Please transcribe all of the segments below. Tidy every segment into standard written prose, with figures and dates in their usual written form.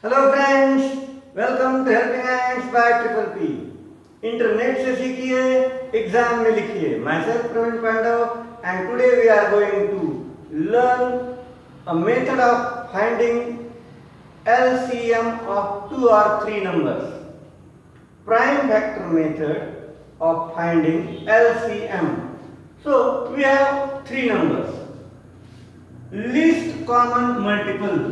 Hello friends, welcome to helping hands by triple P. Internet से सीखिए, exam में लिखिए। Myself Praveen Pandav and today we are going to learn a method of finding LCM of two or three numbers. Prime factor method of finding LCM. So we have three numbers. Least common multiple.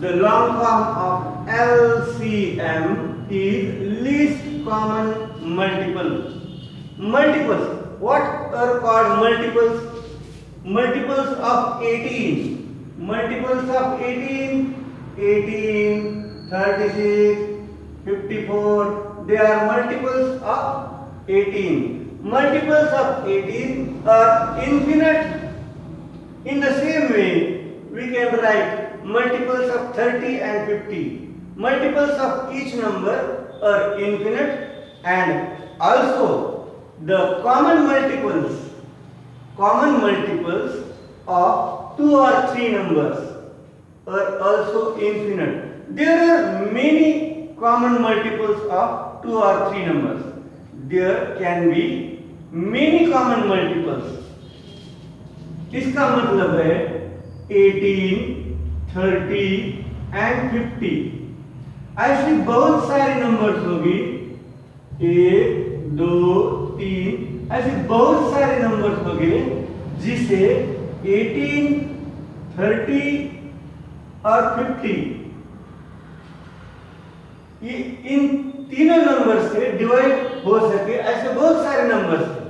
The long form of LCM is least common multiple. Multiples. What are called multiples? Multiples of 18. Multiples of 18, 18, 36, 54. They are multiples of 18. Multiples of 18 are infinite. In the same way, we can write multiples of 30 and 50. Multiples of each number are infinite, and also the common multiples of two or three numbers are also infinite. There are many common multiples of two or three numbers. There can be many common multiples. इसका मतलब है 18, 30 and 50। ऐसी बहुत सारी numbers होगी, 1, 2, 3, ऐसे बहुत सारे नंबर्स होंगे जिसे 18, 30 और 50 ये इन तीनों नंबर से डिवाइड हो सके। ऐसे बहुत सारे नंबर्स हैं।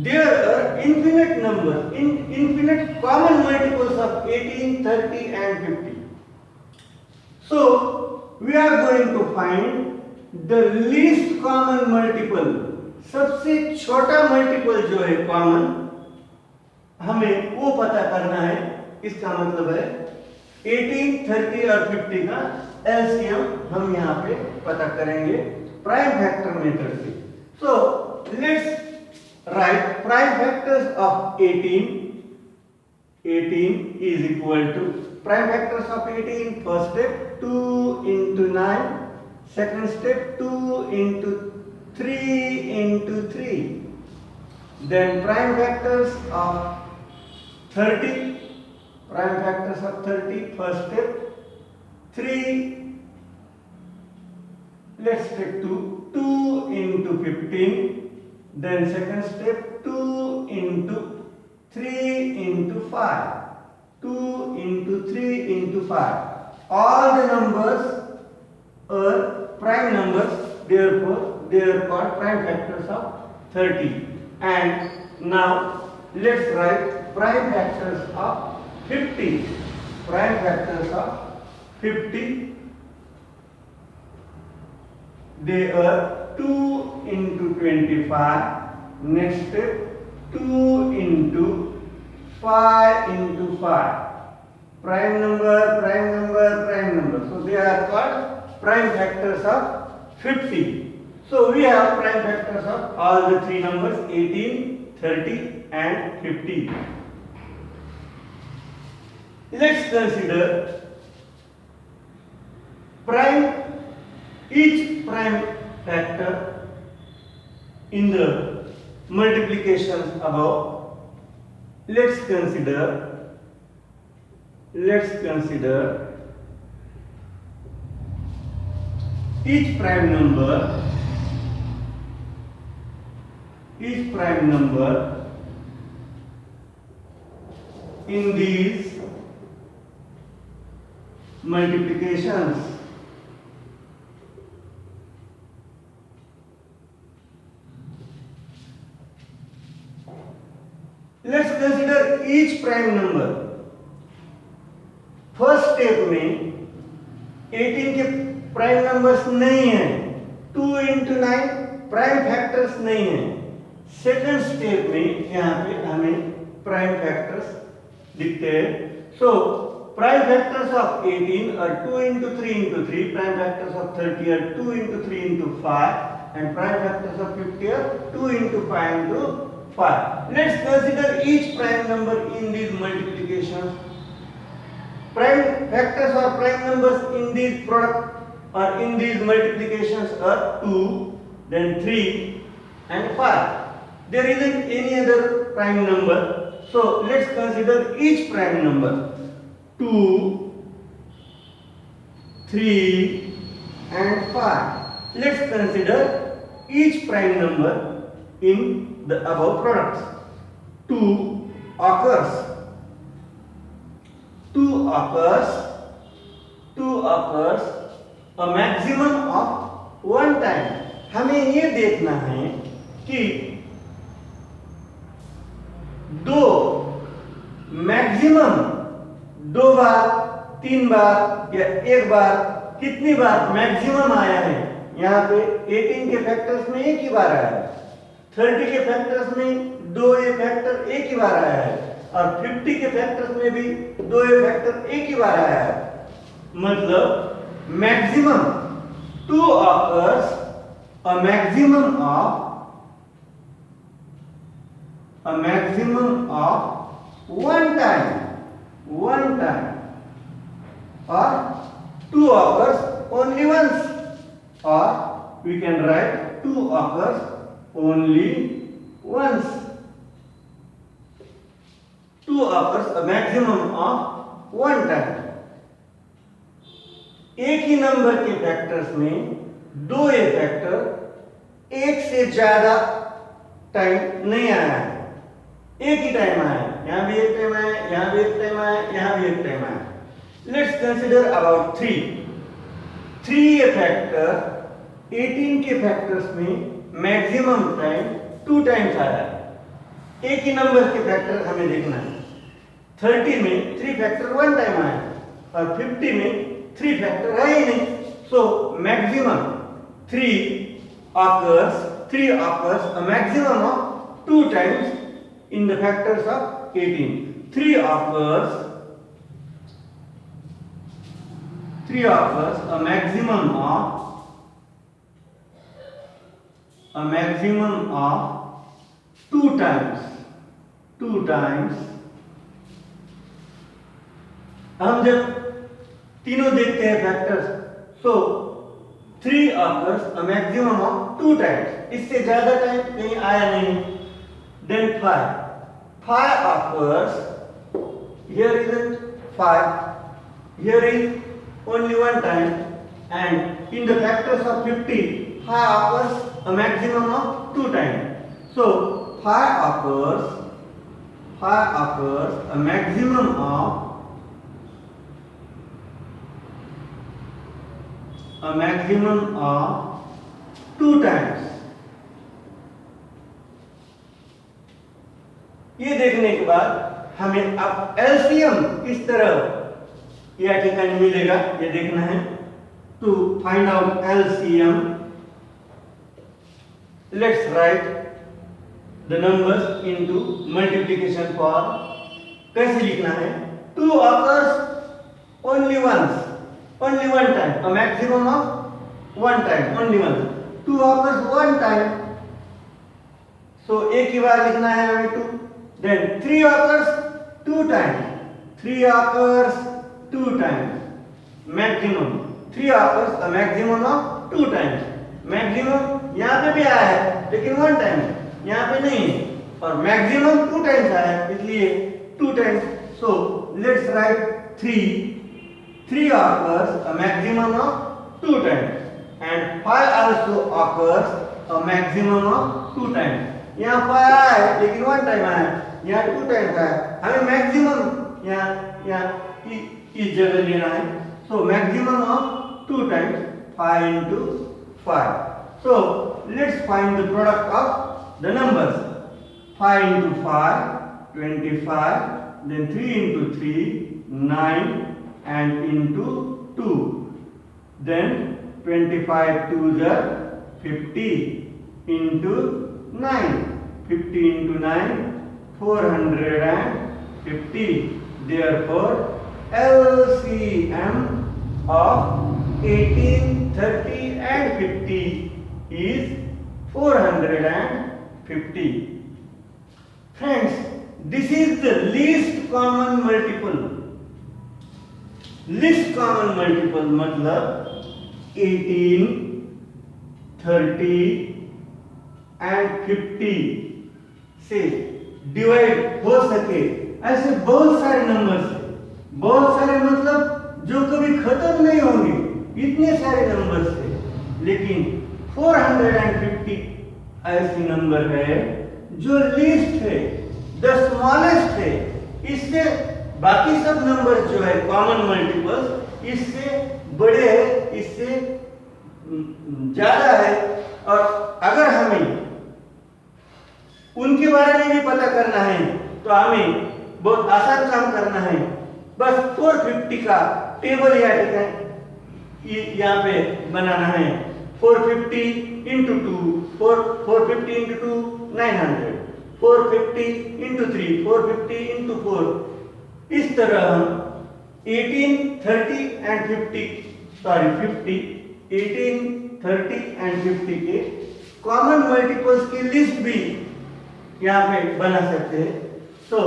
There are infinite common multiples of 18, 30 and 50. So, we are going to find the least common multiple. सबसे छोटा मल्टीपल जो है कॉमन, हमें वो पता करना है। इसका मतलब है 18, 30 और 50 का LCM हम यहाँ पे पता करेंगे प्राइम फैक्टर मेथड से। So, let's write prime factors of 18. 18 is equal to prime factors of 18. First step 2 into 9. Second step 2 into 3 into 3. Then prime factors of 30. Prime factors of 30. First step 3. Let's take 2 into 15. Then second step 2 into 3 into 5. 2 into 3 into 5. All the numbers are prime numbers, therefore they are called prime factors of 30. And now let's write prime factors of 50. Prime factors of 50. They are 2 into 25. Next step 2 into 5 into 5. Prime number, prime number, prime number. So they are called prime factors of 50. So we have prime factors of all the three numbers 18, 30 and 50. Let's consider each prime factor in the multiplications above. Let's consider each prime number in these multiplications. Let's consider each prime number. First step में 18 के prime numbers नहीं है, 2 into 9 prime factors नहीं है। Second step में यहाँ पे हमें प्राइम फैक्टर्स दिखते हैं। So prime factors of 18 are 2 into 3 into 3. Prime factors of 30 are 2 into 3 into 5, and prime factors of 50 are 2 into 5 into 5. Let's consider each prime number in these multiplications. Prime Then factors or prime numbers in these product or in these multiplications are 2, then 3 and 5. There isn't any other prime number. So let's consider each prime number. 2, 3 and 5. Let's consider each prime number in the above products. 2 occurs. 2 occurs a maximum of 1 time. हमें ये देखना है कि दो maximum 2 बार, 3 बार या 1 बार कितनी बार maximum आया है। यहाँ पे 18 के फैक्टर्स में एक ही बार आया है, 30 के फैक्टर्स में 2 ये फैक्टर एक ही बार आया है और 50 के फैक्टर्स में भी 2 ये फैक्टर एक ही बार आया है। मतलब maximum 2 occurs a maximum of 1 time, or 2 occurs only once, or we can write 2 occurs only once. 2 occurs a maximum of 1 time. एक ही नंबर के फैक्टर्स में 2 ये फैक्टर एक से ज्यादा टाइम नहीं आया है, एक ही टाइम आया है। यहां भी एक टाइम आया, यहां भी एक टाइम आया, यहां भी एक टाइम आया। लेट्स कंसीडर अबाउट 3 ये फैक्टर 18 के फैक्टर्स में मैक्सिमम टाइम 2 टाइम्स आया है। एक ही नंबर के फैक्टर हमें देखना है। 30 में 3 फैक्टर 1 टाइम आया और 50 में 3 फैक्टर है ही नहीं। So maximum 3 occurs a maximum of 2 times in the factors of 18. 3 occurs a maximum of 2 times. हम जब तीनों देखते हैं factors, so 3 occurs a maximum of 2 times. इससे ज्यादा टाइम कहीं आया नहीं। Then 5 occurs, here is 5, here is only 1 time, and in the factors of 50 5 occurs a maximum of 2 times. So 5 occurs a maximum of 2 times. ये देखने के बाद हमें अब एलसीएम किस तरह ये ठिकाने मिलेगा ये देखना है। To find out LCM, let's write the numbers into multiplication form. कैसे लिखना है? 2 occurs only once, only 1 time, a maximum of 1 time, only once. 2 occurs 1 time, so एक ही बार लिखना है हमें 2. Then 3 occurs 2 times, 3 occurs 2 times, maximum 3 occurs a maximum of 2 times. Maximum यहाँ पे भी आया है लेकिन 1 टाइम, यहाँ पे नहीं, और मैक्सिमम 2 टाइम्स आया है इसलिए 2 times. So let's write 3 occurs a maximum of 2 times and 5 also occurs a maximum of 2 times. यहाँ 5 आया है लेकिन 1 टाइम आया है, यहाँ 2 टाइम्स आया है. हमें मैक्सिमम यहाँ इस जगह लेना है. So maximum of 2 times 5 into 5. So let's find the product of the numbers. 5 into 5 25, then 3 into 3 9, and into 2, then 25 2s are 50 into 9, 50 into 9 450. Therefore LCM of 18, 30 and 50 is 450. Friends, this is the least common multiple. List common multiple मतलब 18, 30 and 50 से divide हो सके ऐसे बहुत सारे numbers हैं। बहुत सारे मतलब जो कभी खत्म नहीं होंगे, इतने सारे नंबर्स हैं। लेकिन 450 ऐसी नंबर है जो लीस्ट है, द स्मॉलेस्ट है। इससे बाकी सब नंबर जो है कॉमन मल्टीपल्स इससे बड़े हैं, इससे ज्यादा है। और अगर हमें उनके बारे में भी पता करना है तो हमें बहुत आसान काम करना है। बस 450 का टेबल या यहाँ पे बनाना है। 450 इंटू 2, 450 इंटू 2 900, 450 इंटू 3, 450 इंटू 4। इस तरह हम 18, 30 एंड 50 18, 30 एंड 50 के कॉमन मल्टीपल्स की लिस्ट भी यहाँ पे बना सकते हैं। तो